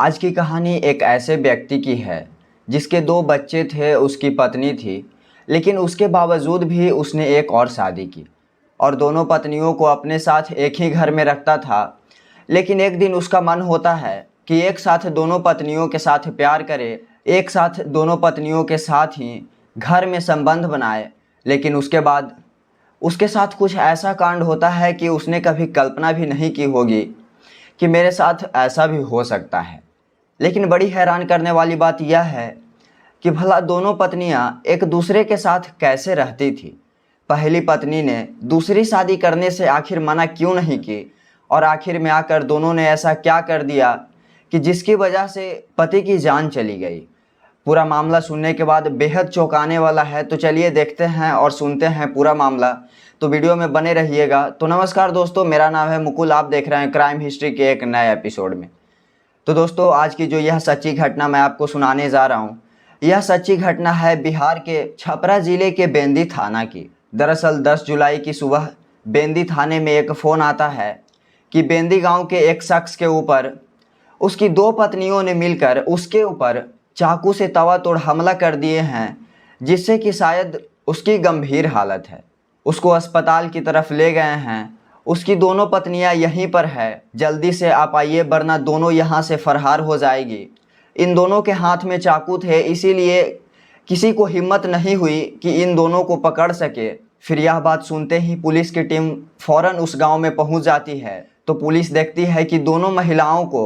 आज की कहानी एक ऐसे व्यक्ति की है जिसके 2 बच्चे थे, उसकी पत्नी थी, लेकिन उसके बावजूद भी उसने एक और शादी की और दोनों पत्नियों को अपने साथ एक ही घर में रखता था। लेकिन एक दिन उसका मन होता है कि एक साथ दोनों पत्नियों के साथ प्यार करे, एक साथ दोनों पत्नियों के साथ ही घर में संबंध बनाए। लेकिन उसके बाद उसके साथ कुछ ऐसा कांड होता है कि उसने कभी कल्पना भी नहीं की होगी कि मेरे साथ ऐसा भी हो सकता है। लेकिन बड़ी हैरान करने वाली बात यह है कि भला दोनों पत्नियां एक दूसरे के साथ कैसे रहती थी। पहली पत्नी ने दूसरी शादी करने से आखिर मना क्यों नहीं की, और आखिर में आकर दोनों ने ऐसा क्या कर दिया कि जिसकी वजह से पति की जान चली गई। पूरा मामला सुनने के बाद बेहद चौंकाने वाला है। तो चलिए देखते हैं और सुनते हैं पूरा मामला। तो वीडियो में बने रहिएगा। तो नमस्कार दोस्तों, मेरा नाम है मुकुल, आप देख रहे हैं क्राइम हिस्ट्री के एक नए एपिसोड में। तो दोस्तों, आज की जो यह सच्ची घटना मैं आपको सुनाने जा रहा हूँ, यह सच्ची घटना है बिहार के छपरा ज़िले के बेंदी थाना की। दरअसल 10 जुलाई की सुबह बेंदी थाने में एक फ़ोन आता है कि बेंदी गांव के एक शख्स के ऊपर उसकी 2 पत्नियों ने मिलकर उसके ऊपर चाकू से तवातोड़ हमला कर दिए हैं, जिससे कि शायद उसकी गंभीर हालत है। उसको अस्पताल की तरफ ले गए हैं। उसकी दोनों पत्नियां यहीं पर है, जल्दी से आप आइए वरना दोनों यहाँ से फरार हो जाएगी। इन दोनों के हाथ में चाकू थे, इसीलिए किसी को हिम्मत नहीं हुई कि इन दोनों को पकड़ सके। फिर यह बात सुनते ही पुलिस की टीम फौरन उस गांव में पहुंच जाती है। तो पुलिस देखती है कि दोनों महिलाओं को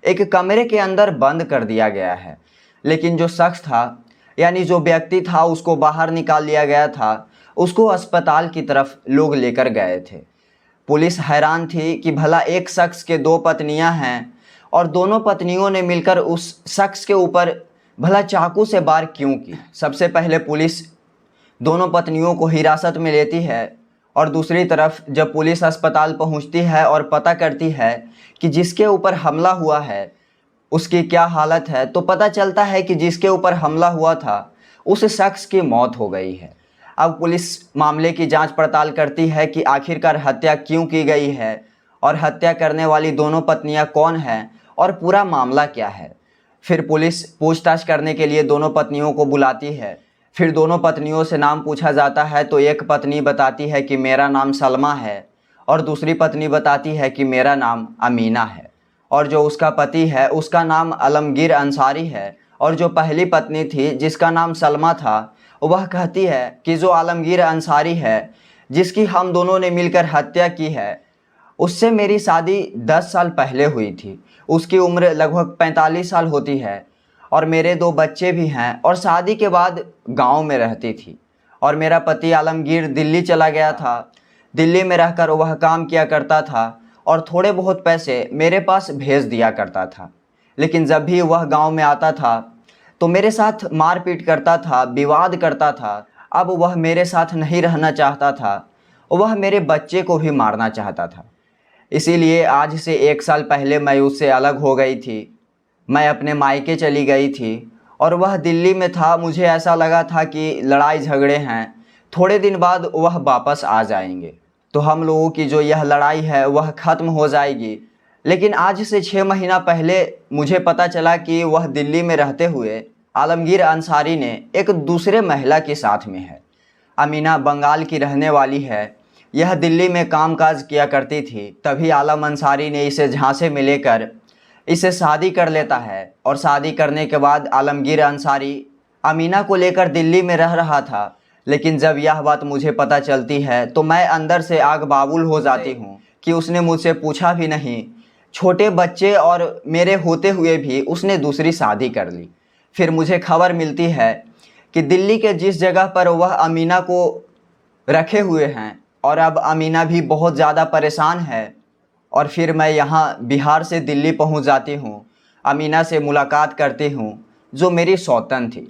एक कमरे के अंदर बंद कर दिया गया है, लेकिन जो शख्स था, यानी जो व्यक्ति था, उसको बाहर निकाल लिया गया था। उसको अस्पताल की तरफ लोग लेकर गए थे। पुलिस हैरान थी कि भला एक शख्स के 2 पत्नियां हैं और दोनों पत्नियों ने मिलकर उस शख्स के ऊपर भला चाकू से वार क्यों की। सबसे पहले पुलिस दोनों पत्नियों को हिरासत में लेती है और दूसरी तरफ जब पुलिस अस्पताल पहुंचती है और पता करती है कि जिसके ऊपर हमला हुआ है उसकी क्या हालत है, तो पता चलता है कि जिसके ऊपर हमला हुआ था उस शख्स की मौत हो गई है। अब पुलिस मामले की जांच पड़ताल करती है कि आखिरकार हत्या क्यों की गई है और हत्या करने वाली दोनों पत्नियां कौन हैं और पूरा मामला क्या है। फिर पुलिस पूछताछ करने के लिए दोनों पत्नियों को बुलाती है। फिर दोनों पत्नियों से नाम पूछा जाता है तो एक पत्नी बताती है कि मेरा नाम सलमा है और दूसरी पत्नी बताती है कि मेरा नाम अमीना है, और जो उसका पति है उसका नाम आलमगीर अंसारी है। और जो पहली पत्नी थी जिसका नाम सलमा था, वह कहती है कि जो आलमगीर अंसारी है, जिसकी हम दोनों ने मिलकर हत्या की है, उससे मेरी शादी 10 साल पहले हुई थी। उसकी उम्र लगभग 45 साल होती है और मेरे 2 बच्चे भी हैं, और शादी के बाद गांव में रहती थी। और मेरा पति आलमगीर दिल्ली चला गया था। दिल्ली में रहकर वह काम किया करता था और थोड़े बहुत पैसे मेरे पास भेज दिया करता था। लेकिन जब भी वह गांव में आता था तो मेरे साथ मारपीट करता था, विवाद करता था। अब वह मेरे साथ नहीं रहना चाहता था, वह मेरे बच्चे को भी मारना चाहता था। इसीलिए आज से 1 साल पहले मैं उससे अलग हो गई थी। मैं अपने मायके चली गई थी और वह दिल्ली में था। मुझे ऐसा लगा था कि लड़ाई झगड़े हैं, थोड़े दिन बाद वह वापस आ जाएंगे तो हम लोगों की जो यह लड़ाई है वह ख़त्म हो जाएगी। लेकिन आज से 6 महीना पहले मुझे पता चला कि वह दिल्ली में रहते हुए आलमगीर अंसारी ने एक दूसरे महिला के साथ में है। अमीना बंगाल की रहने वाली है। यह दिल्ली में कामकाज किया करती थी। तभी आलम अंसारी ने इसे झांसे में लेकर इसे शादी कर लेता है, और शादी करने के बाद आलमगीर अंसारी अमीना को लेकर दिल्ली में रह रहा था। लेकिन जब यह बात मुझे पता चलती है तो मैं अंदर से आग बाबूल हो जाती हूँ कि उसने मुझसे पूछा भी नहीं। छोटे बच्चे और मेरे होते हुए भी उसने दूसरी शादी कर ली। फिर मुझे खबर मिलती है कि दिल्ली के जिस जगह पर वह अमीना को रखे हुए हैं, और अब अमीना भी बहुत ज़्यादा परेशान है। और फिर मैं यहाँ बिहार से दिल्ली पहुँच जाती हूँ। अमीना से मुलाकात करती हूँ जो मेरी सौतन थी।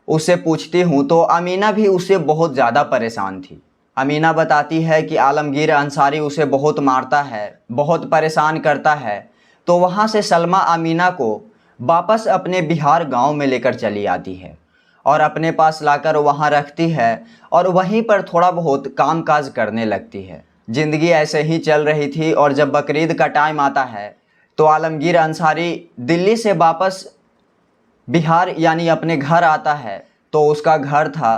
उससे पूछती हूँ तो अमीना भी उससे बहुत ज़्यादा परेशान थी। अमीना बताती है कि आलमगीर अंसारी उसे बहुत मारता है, बहुत परेशान करता है। तो वहाँ से सलमा अमीना को वापस अपने बिहार गांव में लेकर चली आती है और अपने पास लाकर वहाँ रखती है और वहीं पर थोड़ा बहुत कामकाज करने लगती है। ज़िंदगी ऐसे ही चल रही थी। और जब बकरीद का टाइम आता है तो आलमगीर अंसारी दिल्ली से वापस बिहार यानी अपने घर आता है। तो उसका घर था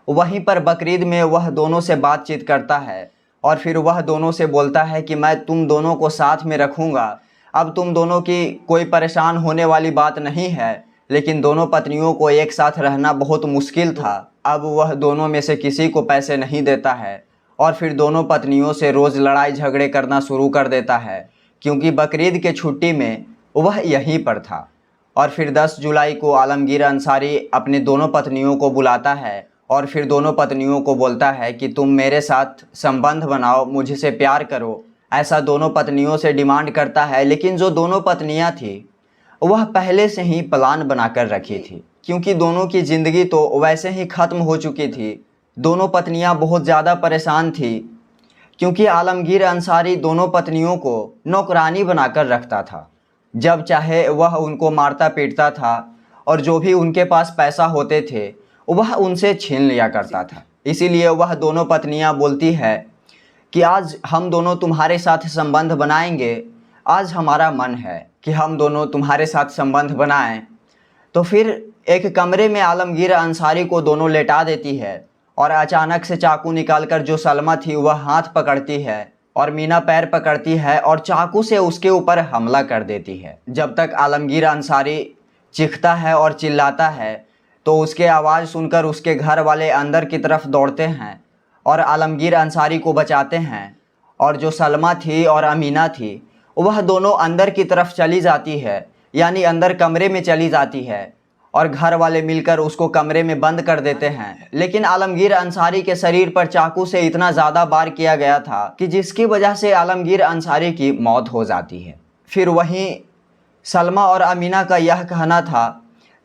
वहीं पर बकरीद में वह दोनों से बातचीत करता है और फिर वह दोनों से बोलता है कि मैं तुम दोनों को साथ में रखूँगा। अब तुम दोनों की कोई परेशान होने वाली बात नहीं है। लेकिन दोनों पत्नियों को एक साथ रहना बहुत मुश्किल था। अब वह दोनों में से किसी को पैसे नहीं देता है और फिर दोनों पत्नियों से रोज़ लड़ाई झगड़े करना शुरू कर देता है, क्योंकि बकरीद के छुट्टी में वह यहीं पर था। और फिर 10 जुलाई को आलमगीर अंसारी अपने दोनों पत्नियों को बुलाता है और फिर दोनों पत्नियों को बोलता है कि तुम मेरे साथ संबंध बनाओ, मुझसे प्यार करो, ऐसा दोनों पत्नियों से डिमांड करता है। लेकिन जो दोनों पत्नियां थी वह पहले से ही प्लान बनाकर रखी थी, क्योंकि दोनों की ज़िंदगी तो वैसे ही ख़त्म हो चुकी थी। दोनों पत्नियां बहुत ज़्यादा परेशान थी, क्योंकि आलमगीर अंसारी दोनों पत्नियों को नौकरानी बनाकर रखता था। जब चाहे वह उनको मारता पीटता था और जो भी उनके पास पैसा होते थे वह उनसे छीन लिया करता था। इसीलिए वह दोनों पत्नियां बोलती है कि आज हम दोनों तुम्हारे साथ संबंध बनाएंगे, आज हमारा मन है कि हम दोनों तुम्हारे साथ संबंध बनाएं। तो फिर एक कमरे में आलमगीर अंसारी को दोनों लेटा देती है और अचानक से चाकू निकालकर जो सलमा थी वह हाथ पकड़ती है और मीना पैर पकड़ती है और चाकू से उसके ऊपर हमला कर देती है। जब तक आलमगीर अंसारी चीखता है और चिल्लाता है तो उसके आवाज़ सुनकर उसके घर वाले अंदर की तरफ दौड़ते हैं और आलमगीर अंसारी को बचाते हैं। और जो सलमा थी और अमीना थी वह दोनों अंदर की तरफ चली जाती है, यानी अंदर कमरे में चली जाती है और घर वाले मिलकर उसको कमरे में बंद कर देते हैं। लेकिन आलमगीर अंसारी के शरीर पर चाकू से इतना ज़्यादा वार किया गया था कि जिसकी वजह से आलमगीर अंसारी की मौत हो जाती है। फिर वहीं सलमा और अमीना का यह कहना था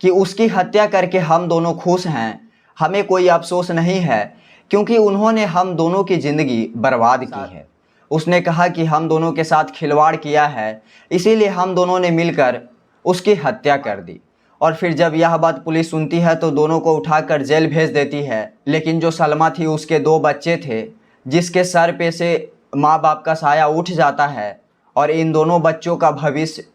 कि उसकी हत्या करके हम दोनों खुश हैं, हमें कोई अफसोस नहीं है, क्योंकि उन्होंने हम दोनों की ज़िंदगी बर्बाद की है। उसने कहा कि हम दोनों के साथ खिलवाड़ किया है, इसीलिए हम दोनों ने मिलकर उसकी हत्या कर दी। और फिर जब यह बात पुलिस सुनती है तो दोनों को उठाकर जेल भेज देती है। लेकिन जो सलमा थी उसके 2 बच्चे थे, जिसके सर पे से माँ बाप का साया उठ जाता है और इन दोनों बच्चों का भविष्य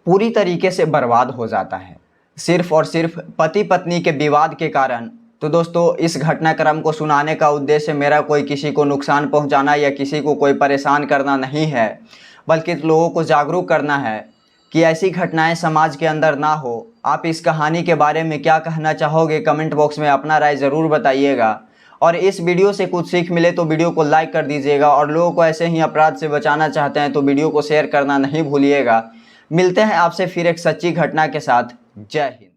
पूरी तरीके से बर्बाद हो जाता है, सिर्फ और सिर्फ पति पत्नी के विवाद के कारण। तो दोस्तों, इस घटनाक्रम को सुनाने का उद्देश्य मेरा कोई किसी को नुकसान पहुंचाना या किसी को कोई परेशान करना नहीं है, बल्कि लोगों को जागरूक करना है कि ऐसी घटनाएं समाज के अंदर ना हो। आप इस कहानी के बारे में क्या कहना चाहोगे, कमेंट बॉक्स में अपना राय ज़रूर बताइएगा। और इस वीडियो से कुछ सीख मिले तो वीडियो को लाइक कर दीजिएगा और लोगों को ऐसे ही अपराध से बचाना चाहते हैं तो वीडियो को शेयर करना नहीं भूलिएगा। मिलते हैं आपसे फिर एक सच्ची घटना के साथ। जय हिंद।